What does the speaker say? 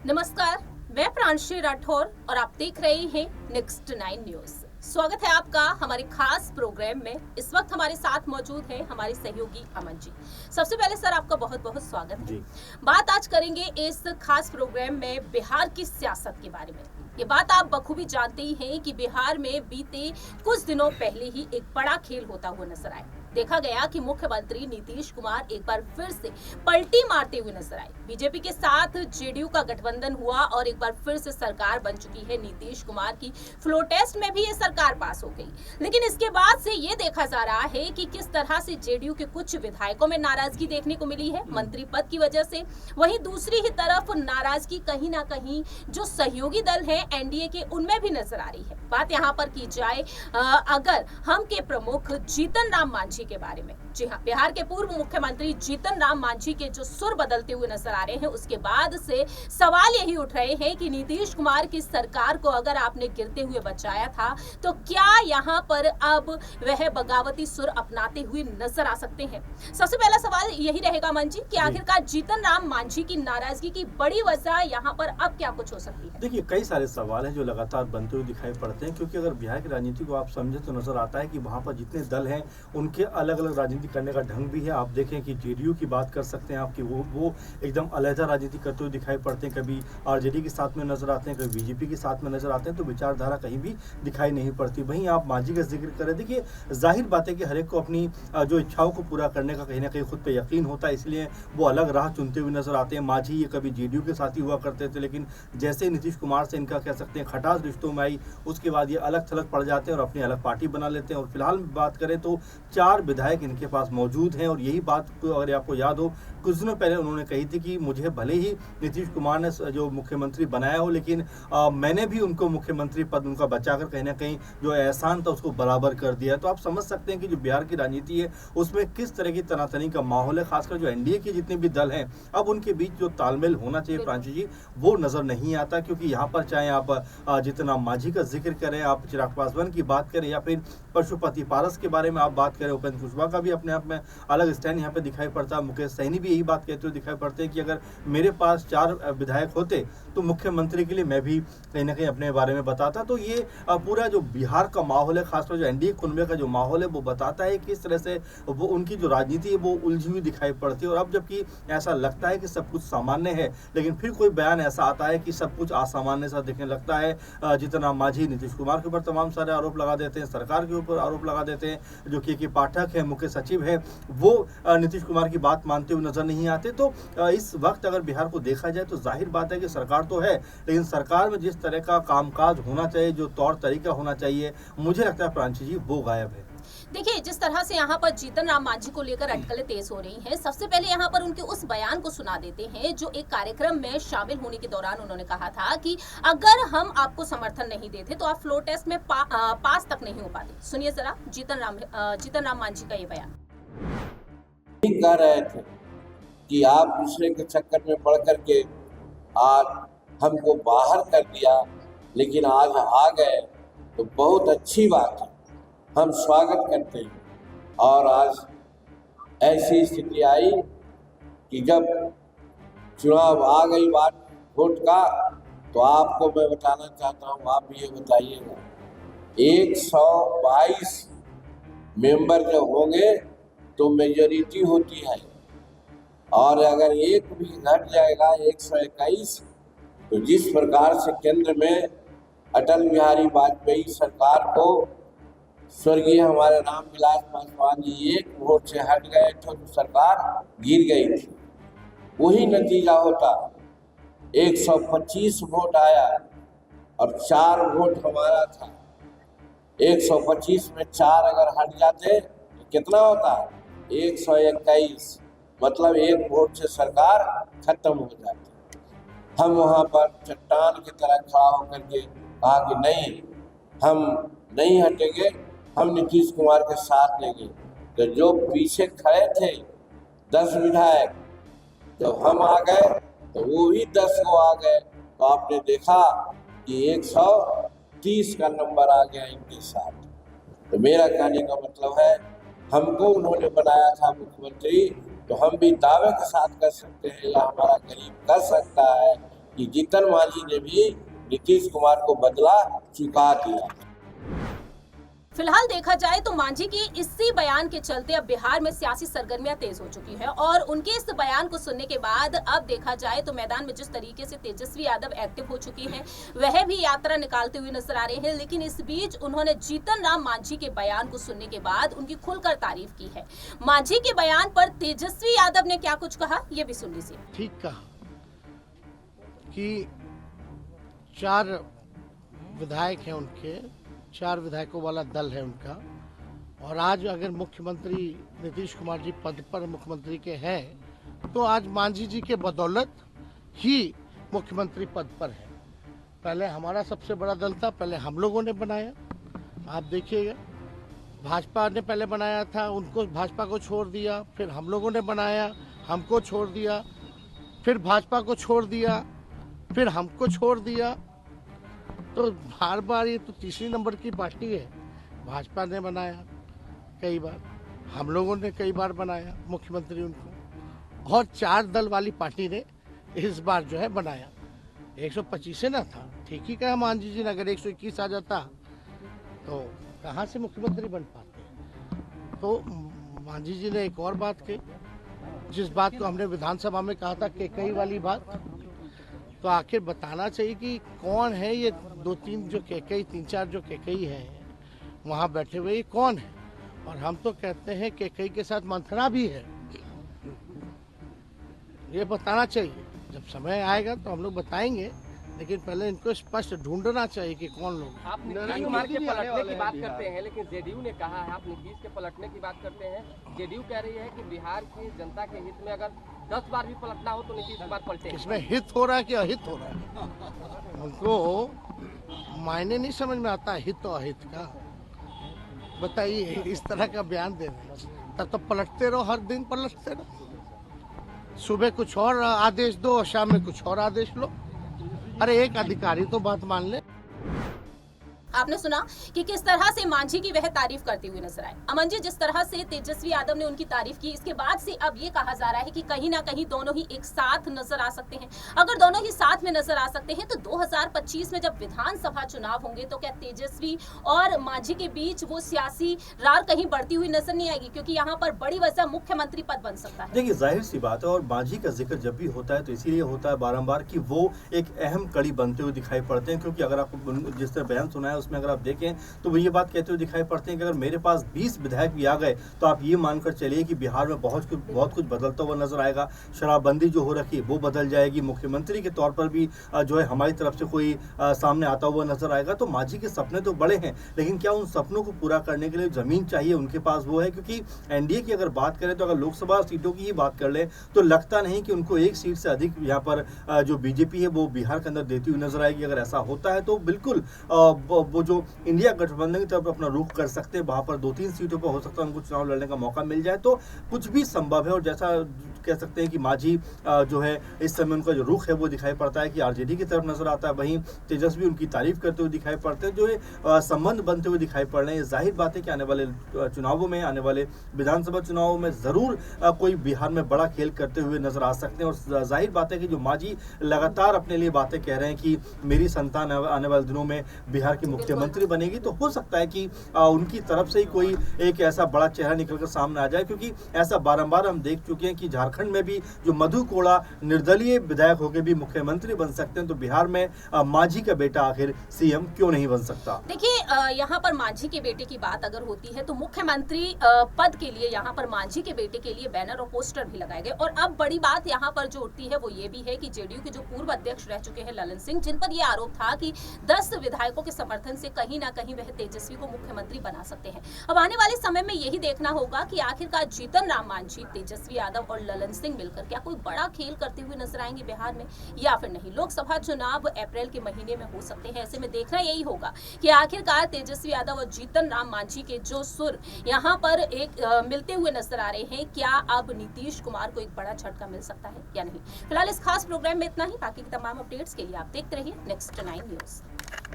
नमस्कार, मैं प्रांशी राठौर और आप देख रहे हैं नेक्स्ट 9 न्यूज। स्वागत है आपका हमारे खास प्रोग्राम में। इस वक्त हमारे साथ मौजूद है हमारे सहयोगी अमन जी। सबसे पहले सर आपका बहुत बहुत स्वागत है। बात आज करेंगे इस खास प्रोग्राम में बिहार की सियासत के बारे में। ये बात आप बखूबी जानते ही हैं कि बिहार में बीते कुछ दिनों पहले ही एक बड़ा खेल होता हुआ नजर आया। देखा गया कि मुख्यमंत्री नीतीश कुमार एक बार फिर से पलटी मारते हुए नजर आए। बीजेपी के साथ जेडीयू का गठबंधन हुआ और एक बार फिर से सरकार बन चुकी है नीतीश कुमार की। फ्लोर टेस्ट में भी ये सरकार पास हो गई, लेकिन इसके बाद से ये देखा जा रहा है कि किस तरह से जेडीयू के कुछ विधायकों में नाराजगी देखने को मिली है मंत्री पद की वजह से। वहीं दूसरी ही तरफ नाराजगी कहीं ना कहीं जो सहयोगी दल है एनडीए के, उनमें भी नजर आ रही है। बात यहाँ पर की जाए अगर हम के प्रमुख जीतन राम मांझी के बारे में। जी हाँ, बिहार के पूर्व मुख्यमंत्री जीतन राम मांझी के जो सुर बदलते हुए नजर आ रहे हैं, उसके बाद से सवाल यही उठ रहे हैं कि नीतीश कुमार की सरकार को अगर आपने गिरते हुए बचाया था तो क्या यहाँ पर अब वह बगावती सुर अपनाते हुए नजर आ सकते हैं। सबसे पहला सवाल यही रहेगा मन जी कि आखिरकार जीतन राम मांझी की नाराजगी की बड़ी वजह यहाँ पर अब क्या कुछ हो सकती है। देखिए, कई सारे सवाल हैं जो लगातार बनते हुए दिखाई पड़ते हैं, क्योंकि अगर बिहार की राजनीति को आप समझें तो नजर आता है कि वहाँ पर जितने दल हैं उनके अलग अलग राजनीति करने का ढंग भी है। आप देखें कि जेडीयू की बात कर सकते हैं आपकी, वो एकदम अलहदा राजनीति करते हुए दिखाई पड़ते हैं। कभी आरजेडी के साथ में नजर आते हैं, कभी बीजेपी के साथ में नजर आते हैं, तो विचारधारा कहीं भी दिखाई नहीं पड़ती। वहीं आप मांझी का जिक्र करें, देखिए जाहिर बात है कि हर एक को अपनी जो इच्छाओं को पूरा करने का कहीं ना कहीं खुद पे यकीन होता है, इसलिए वो अलग राह चुनते हुए नजर आते हैं। मांझी ये कभी जेडीयू के साथ ही हुआ करते थे, लेकिन जैसे नीतीश कुमार से इनका कह सकते हैं खटास रिश्तों में आई, उसके बाद ये अलग थलग पड़ जाते हैं और अपनी अलग पार्टी बना लेते हैं। और फिलहाल बात करें तो 4 विधायक इनके पास मौजूद हैं, और यही बात अगर आपको याद हो कुछ दिनों पहले उन्होंने कही थी कि मुझे भले ही नीतीश कुमार ने जो मुख्यमंत्री बनाया हो, लेकिन मैंने भी उनको मुख्यमंत्री पद उनका बचाकर कहीं ना कहीं जो एहसान था उसको बराबर कर दिया। तो आप समझ सकते हैं कि जो बिहार की राजनीति है उसमें किस तरह की तनातनी का माहौल है। खासकर जो एनडीए के जितने भी दल हैं, अब उनके बीच जो तालमेल होना चाहिए प्रांशु जी, वो नजर नहीं आता। क्योंकि यहाँ पर चाहे आप जीतन राम मांझी का जिक्र करें, आप चिराग पासवान की बात करें, या फिर पशुपति पारस के बारे में आप बात करें, उपेंद्र कुशवाहा का भी अपने आप में अलग स्टैंड यहाँ पे दिखाई पड़ता है। मुकेश सहनी भी यही बात कहते हुए दिखाई पड़ते हैं कि अगर मेरे पास 4 विधायक होते तो मुख्यमंत्री के लिए मैं भी कहीं ना कहीं अपने बारे में बताता। तो ये पूरा जो बिहार का माहौल है, खासकर जो एनडीए कुनबे का जो माहौल है, वो बताता है किस तरह से वो उनकी जो राजनीति है वो उलझी हुई दिखाई पड़ती है। और अब जबकि ऐसा लगता है कि सब कुछ सामान्य है, लेकिन फिर कोई बयान ऐसा आता है कि सब कुछ असामान्य सा दिखने लगता है। जीतन राम मांझी नीतीश कुमार के ऊपर तमाम सारे आरोप लगा देते हैं, सरकार के ऊपर आरोप लगा देते हैं। जो के पाठक है, मुख्य सचिव है, वो नीतीश कुमार की बात मानते हुए नजर नहीं आते। तो इस वक्त अगर बिहार को देखा जाए तो जाहिर बात है कि सरकार तो है, लेकिन सरकार में जिस तरह का कामकाज होना चाहिए, जो तौर तरीका होना चाहिए, मुझे लगता है प्रांशु जी वो गायब है। देखिए, जिस तरह से यहाँ पर जीतन राम मांझी को लेकर अटकलें तेज हो रही हैं, सबसे पहले यहाँ पर उनके उस बयान को सुना देते हैं जो एक कार्यक्रम में शामिल होने के दौरान उन्होंने कहा था कि अगर हम आपको समर्थन नहीं देते तो आप फ्लोर टेस्ट में पास तक नहीं हो पाते। सुनिए जरा जीतन राम मांझी का ये बयान। कह रहे थे कि आप दूसरे के चक्कर में पड़ करके आज हमको बाहर कर दिया, लेकिन आज आ गए तो बहुत अच्छी बात है, हम स्वागत करते हैं। और आज ऐसी स्थिति आई कि जब चुनाव आ गई बात वोट का, तो आपको मैं बताना चाहता हूँ, आप भी ये बताइएगा, 122 मेंबर जब होंगे तो मेजॉरिटी होती है, और अगर एक भी घट जाएगा 121, तो जिस प्रकार से केंद्र में अटल बिहारी वाजपेयी सरकार को स्वर्गीय हमारे रामविलास पासवान जी एक वोट से हट गए तो सरकार गिर गई थी, वही नतीजा होता। 125 वोट आया और 4 वोट हमारा था। 125 में 4 अगर हट जाते तो कितना होता? 121, मतलब 1 वोट से सरकार खत्म हो जाती। हम वहाँ पर चट्टान की तरह खड़ा होकर के कहा कि नहीं, हम नहीं हटेंगे, हम नीतीश कुमार के साथ देंगे। तो जो पीछे खड़े थे 10 विधायक, जब हम आ गए तो वो भी 10 को आ गए, तो आपने देखा कि 130 का नंबर आ गया इनके साथ। तो मेरा कहने का मतलब है, हमको उन्होंने बनाया था मुख्यमंत्री, तो हम भी दावे के साथ कर सकते हैं या हमारा गरीब कर सकता है कि जीतन मांझी ने भी नीतीश कुमार को बदला चुका दिया। फिलहाल देखा जाए तो मांझी की इसी बयान के चलते अब बिहार में सियासी सरगर्मियां तेज हो चुकी है और उनके इस बयान को सुनने के बाद अब देखा जाए तो मैदान में जिस तरीके से तेजस्वी यादव एक्टिव हो चुकी हैं, वह भी यात्रा निकालते हुए नजर आ रहे हैं। लेकिन इस बीच उन्होंने जीतन राम मांझी के बयान को सुनने के बाद उनकी खुलकर तारीफ की है। मांझी के बयान पर तेजस्वी यादव ने क्या कुछ कहा, ये भी सुन लीजिए। ठीक कहा कि 4 विधायक हैं उनके, 4 विधायकों वाला दल है उनका, और आज अगर मुख्यमंत्री नीतीश कुमार जी पद पर मुख्यमंत्री के हैं तो आज मांझी जी के बदौलत ही मुख्यमंत्री पद पर है। पहले हमारा सबसे बड़ा दल था, पहले हम लोगों ने बनाया, आप देखिएगा। भाजपा ने पहले बनाया था, उनको भाजपा को छोड़ दिया, फिर हम लोगों ने बनाया, हमको छोड़ दिया, फिर भाजपा को छोड़ दिया, फिर हमको छोड़ दिया। तो बार बार ये तो तीसरी नंबर की पार्टी है। भाजपा ने बनाया कई बार, हम लोगों ने कई बार बनाया मुख्यमंत्री उनको, और 4 दल वाली पार्टी ने इस बार जो है बनाया। 125 से ना था, ठीक ही कहा मांझी जी ने, अगर 121 आ जाता तो कहाँ से मुख्यमंत्री बन पाते। तो मांझी जी ने एक और बात कही, जिस बात को हमने विधानसभा में कहा था कि कई वाली बात, तो आखिर बताना चाहिए कि कौन है ये 2-3 जो केकई, 3-4 जो केकई हैं वहाँ बैठे हुए, ये कौन है। और हम तो कहते हैं केकई के साथ मंथरा भी है, ये बताना चाहिए। जब समय आएगा तो हम लोग बताएंगे, लेकिन पहले इनको स्पष्ट ढूंढना चाहिए कि कौन लोग। आप नीतीश कुमार के पलटने की बात करते हैं, लेकिन जेडीयू ने कहा है, आप नीतीश के पलटने की बात करते हैं, जेडीयू कह रही है कि बिहार की जनता के हित में अगर 10 बार भी पलटना हो तो नीतीश कुमार पलटे। इसमें हित हो रहा है कि अहित हो रहा है, उनको मायने नहीं समझ में आता हित और अहित का। बताइए, इस तरह का बयान दे रहे हैं, तब तो पलटते रहो, हर दिन पलटते रहो। सुबह कुछ और आदेश दो और शाम में कुछ और आदेश लो। अरे एक अधिकारी तो बात मान ले। आपने सुना कि किस तरह से मांझी की वह तारीफ करते हुए नजर आए। अमन जी, जिस तरह से तेजस्वी यादव ने उनकी तारीफ की, इसके बाद से अब ये कहा जा रहा है कि कहीं ना कहीं दोनों ही एक साथ नजर आ सकते हैं। अगर दोनों ही साथ में नजर आ सकते हैं तो 2025 में जब विधानसभा चुनाव होंगे तो क्या तेजस्वी और मांझी के बीच वो सियासी रार कहीं बढ़ती हुई नजर नहीं आएगी? क्योंकि यहाँ पर बड़ी वजह मुख्यमंत्री पद बन सकता है। देखिए, जाहिर सी बात है, और मांझी का जिक्र जब भी होता है तो इसीलिए होता है बारंबार कि वो एक अहम कड़ी बनते हुए दिखाई पड़ते हैं। क्योंकि अगर आपको जिस तरह बयान सुना है उसमें अगर आप देखें तो वो ये बात कहते हुए दिखाई पड़ते हैं कि अगर मेरे पास 20 विधायक भी आ गए तो आप ये मानकर चलिए कि बिहार में बहुत कुछ बदलता हुआ नजर आएगा। शराबबंदी जो हो रखी है वो बदल जाएगी, मुख्यमंत्री के तौर पर भी जो है हमारी तरफ से कोई सामने आता हुआ नजर आएगा। तो मांझी के सपने तो बड़े हैं, लेकिन क्या उन सपनों को पूरा करने के लिए जमीन चाहिए उनके पास वो है? क्योंकि एनडीए की अगर बात करें तो अगर लोकसभा सीटों की ही बात कर ले तो लगता नहीं कि उनको एक सीट से अधिक यहाँ पर जो बीजेपी है वो बिहार के अंदर देती हुई नजर आएगी। अगर ऐसा होता है तो बिल्कुल वो जो इंडिया गठबंधन की तरफ अपना रुख कर सकते हैं, वहां पर 2-3 सीटों पर हो सकता है उनको चुनाव लड़ने का मौका मिल जाए, तो कुछ भी संभव है। और जैसा कह सकते हैं कि मांझी जो है इस समय उनका जो रुख है वो दिखाई पड़ता है कि आरजेडी की तरफ नजर आता है, वहीं तेजस्वी उनकी तारीफ करते हुए दिखाई पड़ते हैं, जो संबंध बनते हुए दिखाई पड़ रहे हैं। जाहिर बात है कि आने वाले चुनावों में, आने वाले विधानसभा चुनावों में जरूर कोई बिहार में बड़ा खेल करते हुए नजर आ सकते हैं। और जाहिर बात है कि जो मांझी लगातार अपने लिए बातें कह रहे हैं कि मेरी संतान आने वाले दिनों में बिहार की मुख्यमंत्री बनेगी, तो हो सकता है कि उनकी तरफ से ही कोई एक ऐसा बड़ा चेहरा निकलकर सामने आ जाए। क्योंकि ऐसा बारंबार हम देख चुके हैं कि झारखंड में भी जो मधु कोड़ा निर्दलीय विधायक होकर भी मुख्यमंत्री बन सकते हैं, तो बिहार में मांझी का बेटा आखिर सीएम क्यों नहीं बन सकता? देखिए, यहाँ पर मांझी के बेटे की बात अगर होती है तो मुख्यमंत्री पद के लिए यहाँ पर मांझी के बेटे के लिए बैनर और पोस्टर भी लगाए गए। और अब बड़ी बात यहाँ पर जो उठती है वो ये भी है कि जेडीयू के जो पूर्व अध्यक्ष रह चुके हैं ललन सिंह, जिन पर यह आरोप था कि 10 विधायकों के समर्थन से कहीं ना कहीं वह तेजस्वी को मुख्यमंत्री बना सकते हैं। अब आने वाले समय में यही देखना होगा कि आखिरकार जीतन राम मांझी, तेजस्वी यादव और ललन सिंह मिलकर क्या कोई बड़ा खेल करते हुए नजर आएंगे बिहार में या फिर नहीं। लोकसभा चुनाव अप्रैल के महीने में हो सकते हैं, ऐसे में देखना यही होगा कि आखिरकार तेजस्वी यादव और जीतन राम मांझी के जो सुर यहाँ पर एक मिलते हुए नजर आ रहे हैं, क्या अब नीतीश कुमार को एक बड़ा झटका मिल सकता है या नहीं। फिलहाल इस खास प्रोग्राम में इतना ही। बाकी की तमाम अपडेट्स के लिए आप देखते रहिए नेक्स्ट 9 न्यूज।